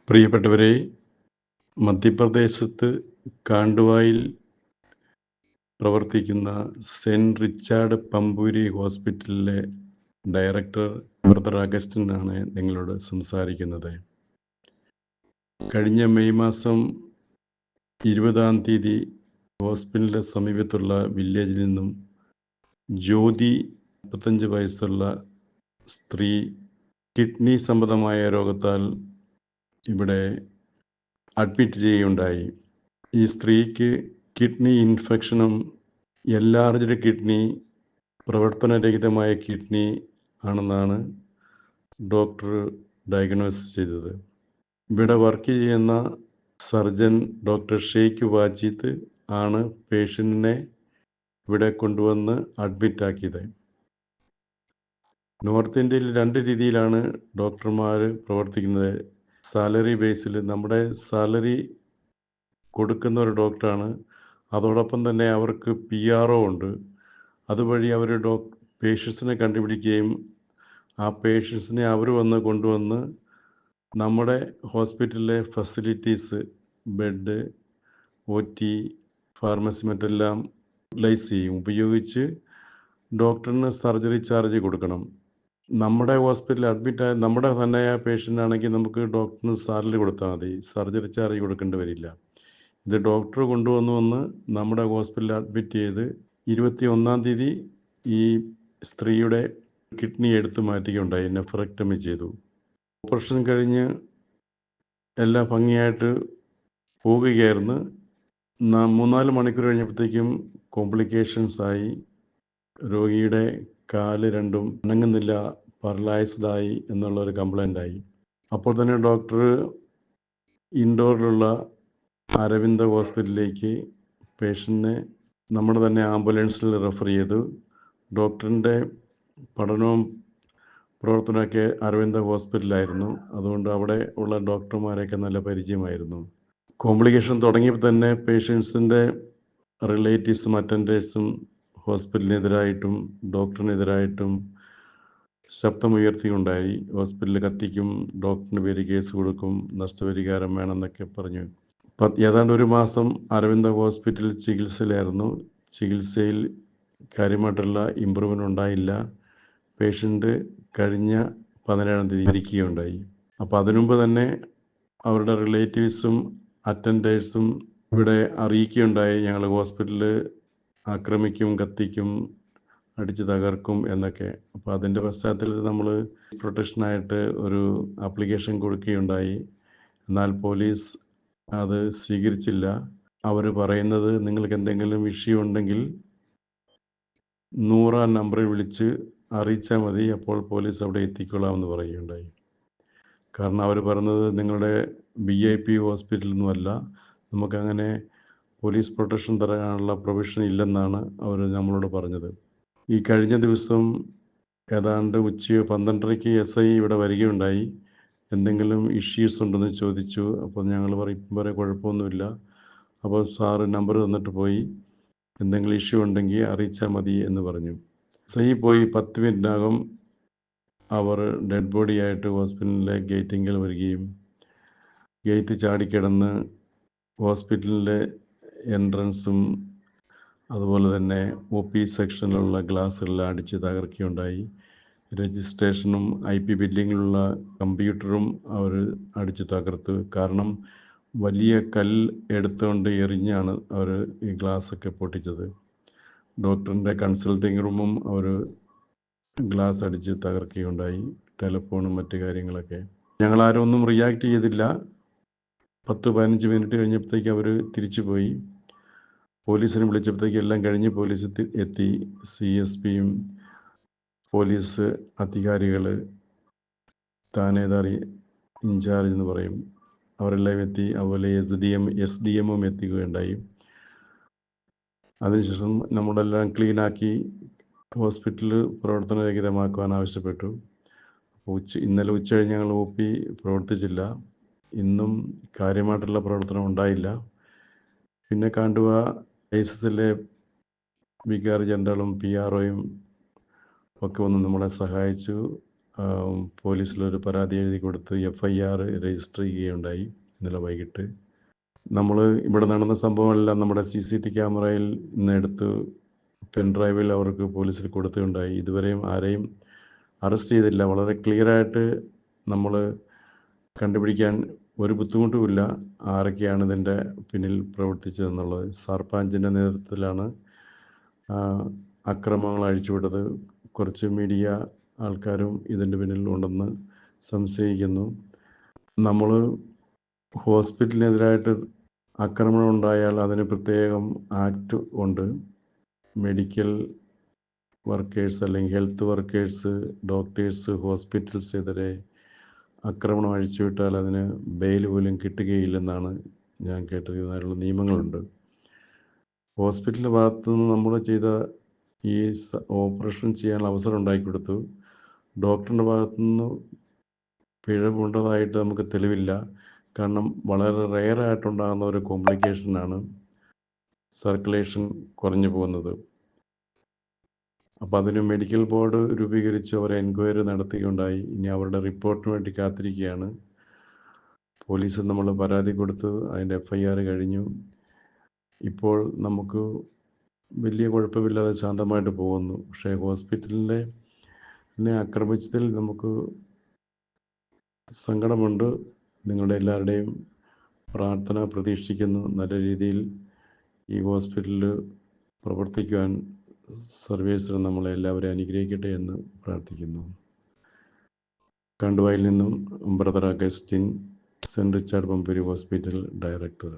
പ്രിയപ്പെട്ടവരെ, മധ്യപ്രദേശത്ത് കാണ്ട്വായിൽ പ്രവർത്തിക്കുന്ന saint Richard പമ്പൂരി ഹോസ്പിറ്റലിലെ ഡയറക്ടർ ബ്രദർ അഗസ്റ്റിനാണ് നിങ്ങളോട് സംസാരിക്കുന്നത്. കഴിഞ്ഞ മെയ് മാസം 20-ാം തീയതി ഹോസ്പിറ്റലിൻ്റെ സമീപത്തുള്ള വില്ലേജിൽ നിന്നും ജ്യോതി 35 വയസ്സുള്ള സ്ത്രീ കിഡ്നി സംബന്ധമായ രോഗത്താൽ ഇവിടെ അഡ്മിറ്റ് ചെയ്യുകയുണ്ടായി. ഈ സ്ത്രീക്ക് കിഡ്നി ഇൻഫെക്ഷനും എൻലാർജ്ഡ് കിഡ്നി, പ്രവർത്തനരഹിതമായ കിഡ്നി ആണെന്നാണ് ഡോക്ടർ ഡയഗ്നോസ് ചെയ്തത്. ഇവിടെ വർക്ക് ചെയ്യുന്ന സർജൻ ഡോക്ടർ ഷെയ്ഖ് വാജിദ് ആണ് പേഷ്യൻറ്റിനെ ഇവിടെ കൊണ്ടുവന്ന് അഡ്മിറ്റാക്കിയത്. നോർത്ത് ഇന്ത്യയിൽ 2 രീതിയിലാണ് ഡോക്ടർമാർ പ്രവർത്തിക്കുന്നത്. സാലറി ബേസിൽ നമ്മുടെ സാലറി കൊടുക്കുന്ന ഒരു ഡോക്ടറാണ്. അതോടൊപ്പം തന്നെ അവർക്ക് PRO ഉണ്ട്. അതുവഴി അവർ പേഷ്യൻസിനെ കണ്ടുപിടിക്കുകയും ആ പേഷ്യൻസിനെ അവർ കൊണ്ടുവന്ന് നമ്മുടെ ഹോസ്പിറ്റലിലെ ഫെസിലിറ്റീസ്, ബെഡ്, OT, ഫാർമസി മറ്റെല്ലാം യൂട്ടിലൈസ് ചെയ്യും. ഉപയോഗിച്ച് ഡോക്ടറിന് സർജറി ചാർജ് കൊടുക്കണം. നമ്മുടെ ഹോസ്പിറ്റലിൽ അഡ്മിറ്റായ നമ്മുടെ തന്നെ പേഷ്യൻ്റ് ആണെങ്കിൽ നമുക്ക് ഡോക്ടറിന് സാലറി കൊടുത്താൽ മതി, സർജറി ചാർജ് കൊടുക്കേണ്ടി വരില്ല. ഇത് ഡോക്ടർ കൊണ്ടുവന്ന് നമ്മുടെ ഹോസ്പിറ്റലിൽ അഡ്മിറ്റ് ചെയ്ത് 21-ാം തീയതി ഈ സ്ത്രീയുടെ കിഡ്നി എടുത്തു മാറ്റുകയുണ്ടായി. നെഫ്രക്ടമി ചെയ്തു. ഓപ്പറേഷൻ കഴിഞ്ഞ് എല്ലാം ഭംഗിയായിട്ട് പോവുകയായിരുന്നു. 3-4 മണിക്കൂർ കഴിഞ്ഞപ്പോഴത്തേക്കും കോംപ്ലിക്കേഷൻസ് ആയി. രോഗിയുടെ കാല് രണ്ടും അനങ്ങുന്നില്ല, പാരലൈസ്ഡായി എന്നുള്ളൊരു കംപ്ലൈൻ്റ് ആയി. അപ്പോൾ തന്നെ ഡോക്ടർ ഇൻഡോറിലുള്ള അരവിന്ദ ഹോസ്പിറ്റലിലേക്ക് പേഷ്യൻറ്റിനെ നമ്മുടെ തന്നെ ആംബുലൻസിൽ റെഫർ ചെയ്തു. ഡോക്ടറിൻ്റെ പഠനവും പ്രവർത്തനമൊക്കെ അരവിന്ദ ഹോസ്പിറ്റലായിരുന്നു. അതുകൊണ്ട് അവിടെ ഉള്ള ഡോക്ടർമാരെയൊക്കെ നല്ല പരിചയമായിരുന്നു. കോംപ്ലിക്കേഷൻ തുടങ്ങിയപ്പോൾ തന്നെ പേഷ്യൻസിൻ്റെ റിലേറ്റീവ്സും അറ്റൻഡേഴ്സും ഹോസ്പിറ്റലിനെതിരായിട്ടും ഡോക്ടറിനെതിരായിട്ടും ശബ്ദമുയർത്തിയുണ്ടായി. ഹോസ്പിറ്റലിൽ കത്തിക്കും, ഡോക്ടറിന് പേര് കേസ് കൊടുക്കും, നഷ്ടപരിഹാരം വേണമെന്നൊക്കെ പറഞ്ഞു. ഏതാണ്ട് 1 മാസം അരവിന്ദ ഹോസ്പിറ്റൽ ചികിത്സയിലായിരുന്നു. ചികിത്സയിൽ കാര്യമായിട്ടുള്ള ഇമ്പ്രൂവ്മെൻ്റ് ഉണ്ടായില്ല. പേഷ്യൻ്റ് കഴിഞ്ഞ 17-ാം തീയതി മരിക്കുകയുണ്ടായി. അപ്പോൾ അതിനുമുമ്പ് തന്നെ അവരുടെ റിലേറ്റീവ്സും അറ്റൻഡേഴ്സും ഇവിടെ അറിയിക്കുകയുണ്ടായി, ഞങ്ങൾ ഹോസ്പിറ്റലിൽ ആക്രമിക്കും, കത്തിക്കും, അടിച്ച് തകർക്കും എന്നൊക്കെ. അപ്പോൾ അതിൻ്റെ പശ്ചാത്തലത്തിൽ നമ്മൾ പ്രൊട്ടക്ഷനായിട്ട് ഒരു ആപ്ലിക്കേഷൻ കൊടുക്കുകയുണ്ടായി. എന്നാൽ പോലീസ് അത് സ്വീകരിച്ചില്ല. അവർ പറയുന്നത് നിങ്ങൾക്ക് എന്തെങ്കിലും വിഷയം ഉണ്ടെങ്കിൽ 100-ാം നമ്പറിൽ വിളിച്ച് അറിയിച്ചാൽ മതി, അപ്പോൾ പോലീസ് അവിടെ എത്തിക്കൊള്ളാമെന്ന് പറയുകയുണ്ടായി. കാരണം അവർ പറഞ്ഞത് നിങ്ങളുടെ VIP ഹോസ്പിറ്റലൊന്നുമല്ല, നമുക്കങ്ങനെ പോലീസ് പ്രൊട്ടക്ഷൻ തരാനുള്ള പ്രൊവിഷൻ ഇല്ലെന്നാണ് അവർ നമ്മളോട് പറഞ്ഞത്. ഈ കഴിഞ്ഞ ദിവസം ഏതാണ്ട് ഉച്ച 12:30 SI ഇവിടെ വരികയുണ്ടായി. എന്തെങ്കിലും ഇഷ്യൂസ് ഉണ്ടെന്ന് ചോദിച്ചു. അപ്പോൾ ഞങ്ങൾ പറയും കുഴപ്പമൊന്നുമില്ല. അപ്പോൾ സാറ് നമ്പർ തന്നിട്ട് പോയി, എന്തെങ്കിലും ഇഷ്യൂ ഉണ്ടെങ്കിൽ അറിയിച്ചാൽ മതി എന്ന് പറഞ്ഞു. SI പോയി 10 മിനിറ്റിനകം അവർ ഡെഡ് ബോഡിയായിട്ട് ഹോസ്പിറ്റലിലെ ഗേറ്റിങ്കിൽ വരികയും ഗേറ്റ് ചാടിക്കിടന്ന് ഹോസ്പിറ്റലിൻ്റെ എൻട്രൻസും അതുപോലെ തന്നെ OP സെക്ഷനിലുള്ള ഗ്ലാസ്സെല്ലാം അടിച്ച് തകർക്കുകയുണ്ടായി. രജിസ്ട്രേഷനും IP ബില്ലിങ്ങിലുള്ള കമ്പ്യൂട്ടറും അവർ അടിച്ച് തകർത്തു. കാരണം വലിയ കല്ല് എടുത്തുകൊണ്ട് എറിഞ്ഞാണ് അവർ ഈ ഗ്ലാസ്സൊക്കെ പൊട്ടിച്ചത്. ഡോക്ടറിൻ്റെ കൺസൾട്ടിങ് റൂമും അവർ ഗ്ലാസ് അടിച്ച് തകർക്കുകയുണ്ടായി, ടെലിഫോണും മറ്റു കാര്യങ്ങളൊക്കെ. ഞങ്ങളാരും ഒന്നും റിയാക്ട് ചെയ്തില്ല. 10-15 മിനിറ്റ് കഴിഞ്ഞപ്പോഴത്തേക്ക് അവർ തിരിച്ചു പോയി. പോലീസിനെ വിളിച്ചപ്പോഴത്തേക്ക് എല്ലാം കഴിഞ്ഞ് പോലീസ് എത്തി. CSPയും പോലീസ് അധികാരികൾ, താനേതാറി ഇൻചാർജ് എന്ന് പറയും, അവരെല്ലാം എത്തി. അതുപോലെ SDMും എത്തിക്കുകയുണ്ടായി. അതിനുശേഷം നമ്മളെല്ലാം ക്ലീനാക്കി ഹോസ്പിറ്റൽ പ്രവർത്തനരഹിതമാക്കുവാൻ ആവശ്യപ്പെട്ടു. ഇന്നലെ ഉച്ച കഴിഞ്ഞ് ഞങ്ങൾ OP പ്രവർത്തിച്ചില്ല. ഇന്നും കാര്യമായിട്ടുള്ള പ്രവർത്തനം ഉണ്ടായില്ല. പിന്നെ കാണ്ട്വ ഡയസിസിലെ വികാരി ജനറലും PROയും ഒക്കെ വന്ന് നമ്മളെ സഹായിച്ചു. പോലീസിലൊരു പരാതി എഴുതി കൊടുത്ത് FIR രജിസ്റ്റർ ചെയ്യുകയുണ്ടായി ഇന്നലെ വൈകിട്ട്. നമ്മൾ ഇവിടെ നടന്ന സംഭവമെല്ലാം നമ്മുടെ CCTV ക്യാമറയിൽ നിന്നെടുത്ത് പെൻഡ്രൈവിൽ അവർക്ക് പോലീസിൽ കൊടുത്തുണ്ടായി. ഇതുവരെയും ആരെയും അറസ്റ്റ് ചെയ്തില്ല. വളരെ ക്ലിയറായിട്ട് നമ്മൾ കണ്ടുപിടിക്കാൻ ഒരു ബുദ്ധിമുട്ടുമില്ല ആരൊക്കെയാണ് ഇതിൻ്റെ പിന്നിൽ പ്രവർത്തിച്ചതെന്നുള്ളത്. സർപഞ്ചിൻ്റെ നേതൃത്വത്തിലാണ് അക്രമങ്ങൾ അഴിച്ചുവിട്ടത്. കുറച്ച് മീഡിയ ആൾക്കാരും ഇതിൻ്റെ പിന്നിൽ ഉണ്ടെന്ന് സംശയിക്കുന്നു. നമ്മൾ ഹോസ്പിറ്റലിനെതിരായിട്ട് ആക്രമണം ഉണ്ടായാൽ അതിന് പ്രത്യേകം ആക്ട് ഉണ്ട്. മെഡിക്കൽ വർക്കേഴ്സ് അല്ലെങ്കിൽ ഹെൽത്ത് വർക്കേഴ്സ്, ഡോക്ടേഴ്സ്, ഹോസ്പിറ്റൽസിനെതിരെ ആക്രമണം അഴിച്ചുവിട്ടാൽ അതിന് ബെയിൽ പോലും കിട്ടുകയില്ലെന്നാണ് ഞാൻ കേട്ടിരിക്കുന്നത്. അതിനുള്ള നിയമങ്ങളുണ്ട്. ഹോസ്പിറ്റലിൻ്റെ ഭാഗത്തു നിന്ന് നമ്മൾ ചെയ്ത ഈ ഓപ്പറേഷൻ ചെയ്യാനുള്ള അവസരം ഉണ്ടാക്കി കൊടുത്തു. ഡോക്ടറിൻ്റെ ഭാഗത്തുനിന്ന് പിഴവുണ്ടതായിട്ട് നമുക്ക് തെളിവില്ല. കാരണം വളരെ റെയറായിട്ടുണ്ടാകുന്ന ഒരു കോംപ്ലിക്കേഷനാണ് സർക്കുലേഷൻ കുറഞ്ഞു പോകുന്നത്. അപ്പോൾ അതിന് മെഡിക്കൽ ബോർഡ് രൂപീകരിച്ച് അവർ എൻക്വയറി നടത്തുകയുണ്ടായി. ഇനി അവരുടെ റിപ്പോർട്ടിന് വേണ്ടി കാത്തിരിക്കുകയാണ്. പോലീസ് നമ്മൾ പരാതി കൊടുത്ത് അതിൻ്റെ FIR കഴിഞ്ഞു. ഇപ്പോൾ നമുക്ക് വലിയ കുഴപ്പമില്ലാതെ ശാന്തമായിട്ട് പോകുന്നു. പക്ഷേ ഹോസ്പിറ്റലിനെ ആക്രമിച്ചതിൽ നമുക്ക് സങ്കടമുണ്ട്. നിങ്ങളുടെ എല്ലാവരുടെയും പ്രാർത്ഥന പ്രതീക്ഷിക്കുന്നു. നല്ല രീതിയിൽ ഈ ഹോസ്പിറ്റലിൽ പ്രവർത്തിക്കുവാൻ സർവേശ്വരൻ നമ്മളെ എല്ലാവരെയും അനുഗ്രഹിക്കട്ടെ എന്ന് പ്രാർത്ഥിക്കുന്നു. കണ്ടുവായിൽ നിന്നും brother Augustine, saint Richard Pampuri hospital director.